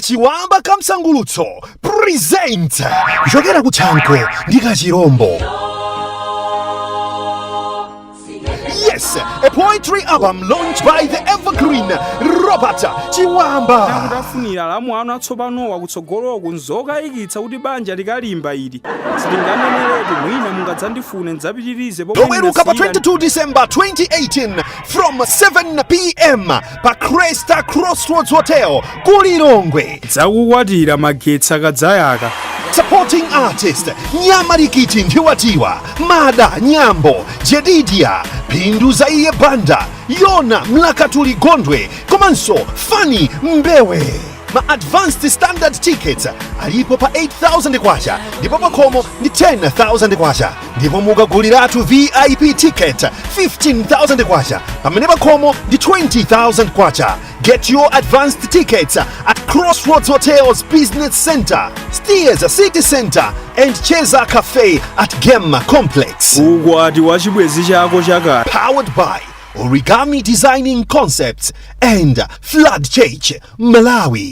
Kachiwamba Kamsangulutso present kuchokera kuthanko ndi kachirombo. Yes, a poetry album launched by the evergreen Robert Chiwamba. Ndafunira la mwana atsopano wakutsogolo kunzoka ikitsa kuti banja likalimba ili. Silinganenereti mwina mungadzandifune ndzapitirize Loweruka pa 22 December 2018 from 7 p.m. pa Crossroads Hotel ku Lilongwe. Dzakukwatira magetsa kadzayaka. Supporting artist Nyamarikiti Ndiwatiwa, Mada Nyambo, Jedidia, Pindu Zaiye Banda, Yona Mlakatuli Gondwe, komanso Fanny Mbewe. Ma advanced standard tickets alipo pa 8,000 kwacha, ndipo pakomo ndi 10,000 kwacha, ndipo mukaguliratu VIP ticket 15,000 kwacha, pamene pakomo ndi 20,000 kwacha. Get your advanced tickets at Crossroads Hotel's Business Center, Steers City Center, and Cheza Cafe at Gemma Complex. Ukwati wa chibwezi chako chaka. Powered by Origami Designing Concepts and Flood Church, Malawi.